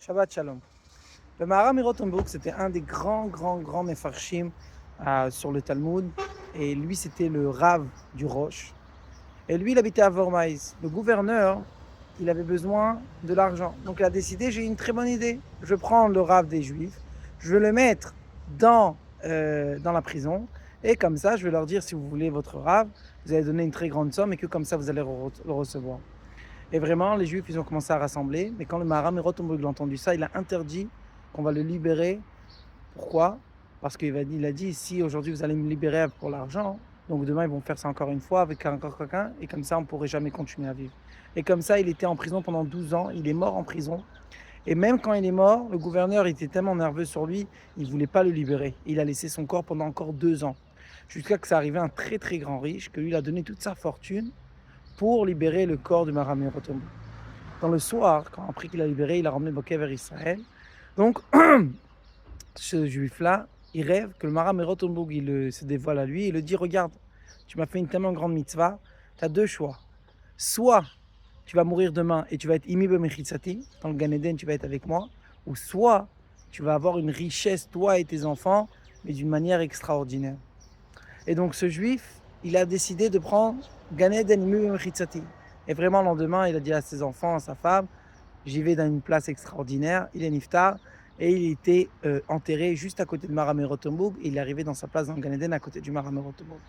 Shabbat Shalom. Le Maharam Rotenburg, c'était un des grands Mefarshim sur le Talmud. Et lui, c'était le Rav du Rosh. Et lui, il habitait à Vormaïs. Le gouverneur, il avait besoin de l'argent. Donc il a décidé, j'ai une très bonne idée. Je prends le Rav des Juifs, je vais le mettre dans la prison. Et comme ça, je vais leur dire, si vous voulez votre Rav, vous allez donner une très grande somme et que comme ça, vous allez le recevoir. Et vraiment, les Juifs, ils ont commencé à rassembler. Mais quand le Maharam Rotenburg a entendu ça, il a interdit qu'on va le libérer. Pourquoi? Parce qu'il a dit, si aujourd'hui vous allez me libérer pour l'argent, donc demain ils vont faire ça encore une fois avec encore quelqu'un, et comme ça on ne pourrait jamais continuer à vivre. Et comme ça, il était en prison pendant 12 ans, il est mort en prison. Et même quand il est mort, le gouverneur était tellement nerveux sur lui, il ne voulait pas le libérer. Il a laissé son corps pendant encore 2 ans. Jusqu'à que ça arrivait un très grand riche, que lui il a donné toute sa fortune pour libérer le corps du Maharam Rotenburg. Dans le soir, quand après qu'il a libéré, il a ramené Bokeh vers Israël. Donc, ce juif-là, il rêve que le Maharam Rotenburg se dévoile à lui et le dit, regarde, tu m'as fait une tellement grande mitzvah, tu as deux choix. Soit tu vas mourir demain et tu vas être imi b'mechitzati, dans le Gan Eden, tu vas être avec moi, ou soit tu vas avoir une richesse, toi et tes enfants, mais d'une manière extraordinaire. Et donc ce juif, il a décidé de prendre Gan Eden imi b'mechitzati. Et vraiment, le lendemain, il a dit à ses enfants, à sa femme, j'y vais dans une place extraordinaire, il est niftar, et il était enterré juste à côté de Maharam Rotenburg, et il est arrivé dans sa place dans le Gan Eden à côté du Maharam Rotenburg.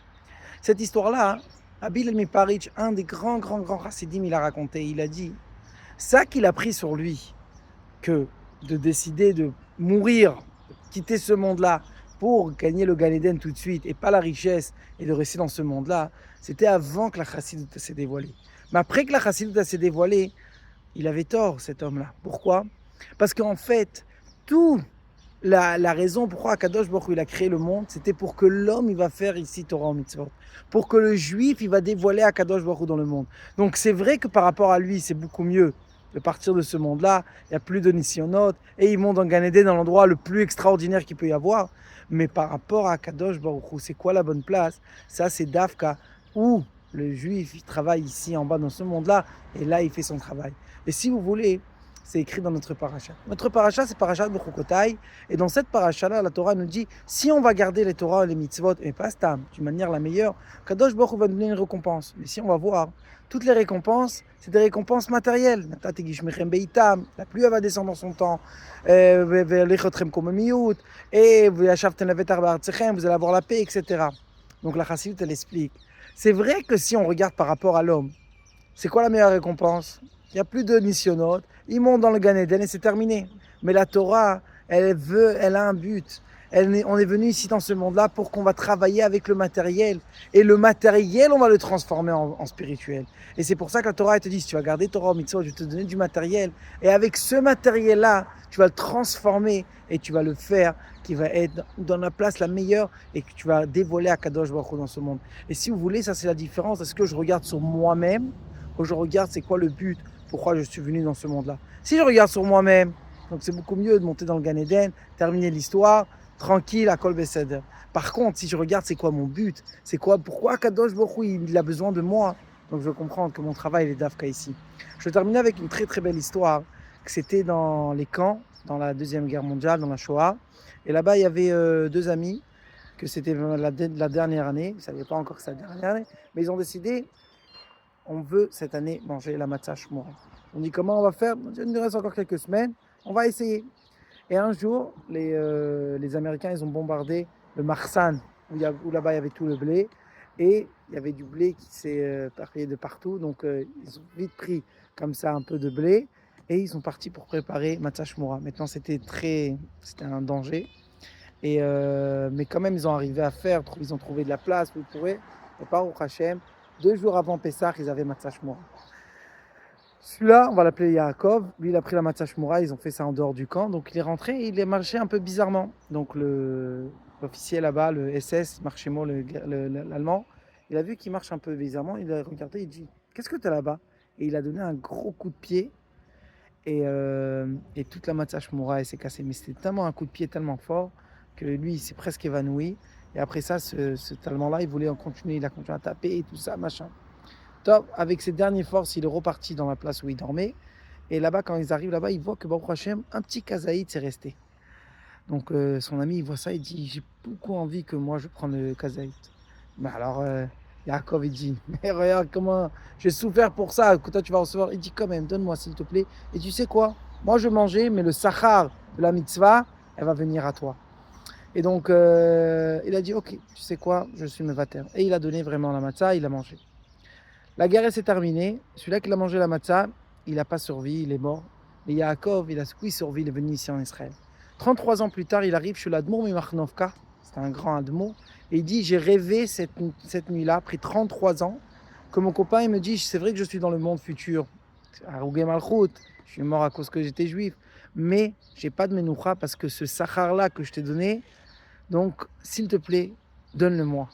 Cette histoire-là, Abil el-Miparich, un des grands chassidim, il a raconté, il a dit, ça qu'il a pris sur lui, que de décider de mourir, de quitter ce monde-là, pour gagner le Gan Eden tout de suite, et pas la richesse, et de rester dans ce monde-là, c'était avant que la chassidoute s'est dévoilée. Mais après que la chassidoute s'est dévoilée, il avait tort, cet homme-là. Pourquoi? Parce qu'en fait, toute la raison pourquoi Akadosh Baruch Hu, il a créé le monde, c'était pour que l'homme, il va faire ici Torah en mitzvot. Pour que le juif, il va dévoiler Akadosh Baruch Hu dans le monde. Donc c'est vrai que par rapport à lui, c'est beaucoup mieux de partir de ce monde-là. Il n'y a plus de Nisyonot. Et il monte en Gan Eden dans l'endroit le plus extraordinaire qu'il peut y avoir. Mais par rapport à Akadosh Baruch Hu, c'est quoi la bonne place? Ça, c'est Dafka, où le juif, il travaille ici en bas dans ce monde-là. Et là, il fait son travail. Et si vous voulez, c'est écrit dans notre paracha. Notre paracha, c'est paracha de Bechukotai. Et dans cette paracha-là, la Torah nous dit, si on va garder les Torahs et les mitzvot, et pas stam, d'une manière la meilleure, Kadosh Baruch Hu va nous donner une récompense. Mais si on va voir, toutes les récompenses, c'est des récompenses matérielles. La pluie va descendre en son temps. Et vous allez avoir la paix, etc. Donc la Chassidut, elle explique. C'est vrai que si on regarde par rapport à l'homme, c'est quoi la meilleure récompense? Il n'y a plus de Nisyonot, ils montent dans le Gan Eden et c'est terminé. Mais la Torah, elle a un but. On est venu ici dans ce monde-là pour qu'on va travailler avec le matériel. Et le matériel, on va le transformer en spirituel. Et c'est pour ça que la Torah, elle te dit, si tu vas garder Torah au mitzvot, je vais te donner du matériel. Et avec ce matériel-là, tu vas le transformer et tu vas le faire qui va être dans la place la meilleure et que tu vas dévoiler à Kadosh Baruch Hu dans ce monde. Et si vous voulez, ça c'est la différence. Est-ce que je regarde sur moi-même ou je regarde c'est quoi le but? Pourquoi je suis venu dans ce monde-là. Si je regarde sur moi-même, donc c'est beaucoup mieux de monter dans le Gan Eden, terminer l'histoire, tranquille, à Kol Beseder. Par contre, si je regarde c'est quoi mon but, c'est quoi, pourquoi Kadosh Baruch Hu, il a besoin de moi, donc je veux comprendre que mon travail est d'Afka ici. Je vais terminer avec une très belle histoire, que c'était dans les camps, dans la Deuxième Guerre mondiale, dans la Shoah. Et là-bas, il y avait deux amis, que c'était la dernière année, ils ne savaient pas encore que c'était la dernière année, mais ils ont décidé, on veut cette année manger la matzah shmura. On dit comment on va faire? Il nous reste encore quelques semaines, on va essayer. Et un jour, les Américains, ils ont bombardé le Marsan, où là-bas il y avait tout le blé, et il y avait du blé qui s'est parpillé de partout, donc ils ont vite pris comme ça un peu de blé, et ils sont partis pour préparer matzah shmura. Maintenant, c'était un danger, mais quand même, ils ont arrivé à faire, ils ont trouvé de la place, vous pourrez, et par Hashem, 2 jours avant Pessah, ils avaient matzah shmura. Celui-là, on va l'appeler Yaakov. Lui, il a pris la matzah shmura. Ils ont fait ça en dehors du camp. Donc, il est rentré et il est marché un peu bizarrement. Donc, l'officier là-bas, le SS, Marchemo, l'allemand, il a vu qu'il marche un peu bizarrement. Il a regardé, il dit, qu'est-ce que tu as là-bas? Et il a donné un gros coup de pied. Et toute la matzah shmura, elle s'est cassée. Mais c'était tellement un coup de pied tellement fort que lui, il s'est presque évanoui. Et après ça, cet Allemand-là, il voulait en continuer. Il a continué à taper et tout ça, machin. Top, avec ses dernières forces, il est reparti dans la place où il dormait. Et là-bas, quand ils arrivent là-bas, ils voient que Baruch Hashem, un petit kazaïd, c'est resté. Donc son ami, il voit ça, il dit, j'ai beaucoup envie que moi, je prenne le kazaïd. Mais alors, Yaakov, il dit, mais regarde comment j'ai souffert pour ça, que toi, tu vas recevoir. Il dit, quand même, donne-moi, s'il te plaît. Et tu sais quoi? Moi, je mangeais, mais le sachar de la mitzvah, elle va venir à toi. Et donc, il a dit, ok, tu sais quoi? Je suis mevater. Et il a donné vraiment la matzah, il a mangé. La guerre s'est terminée. Celui-là qui a mangé la matzah, il n'a pas survécu, il est mort. Mais Yaakov, il a survécu, il est venu ici en Israël. 33 ans plus tard, il arrive chez l'Admour Mimachnovka, c'est un grand Admour, et il dit, j'ai rêvé cette nuit-là, après 33 ans, que mon copain il me dit, c'est vrai que je suis dans le monde futur, à Rougé Malchut, je suis mort à cause que j'étais juif, mais j'ai pas de menoucha parce que ce sachar-là que je t'ai donné, donc s'il te plaît, donne-le-moi.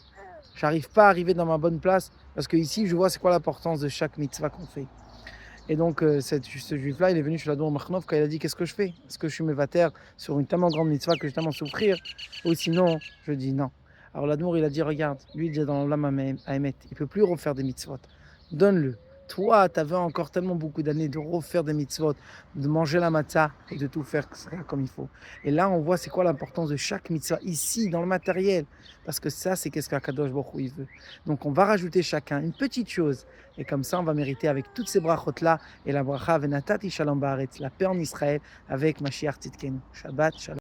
J'arrive pas à arriver dans ma bonne place parce que ici je vois c'est quoi l'importance de chaque mitzvah qu'on fait. Et donc ce juif-là, il est venu chez l'Admour Machnov quand il a dit qu'est-ce que je fais? Est-ce que je suis mevater sur une tellement grande mitzvah que je vais tellement souffrir? Ou sinon, je dis non. Alors l'Admour il a dit regarde, lui il est dans l'âme à émettre, il peut plus refaire des mitzvot. Donne-le. Toi, tu avais encore tellement beaucoup d'années de refaire des mitzvot, de manger la matzah et de tout faire comme il faut. Et là, on voit c'est quoi l'importance de chaque mitzvah ici, dans le matériel. Parce que ça, c'est qu'est-ce qu'Akadosh Baruch Hu, il veut. Donc, on va rajouter chacun une petite chose. Et comme ça, on va mériter avec toutes ces brachot-là et la bracha venatati shalom baaretz, la paix en Israël avec Mashiach Tzidkenu. Shabbat shalom.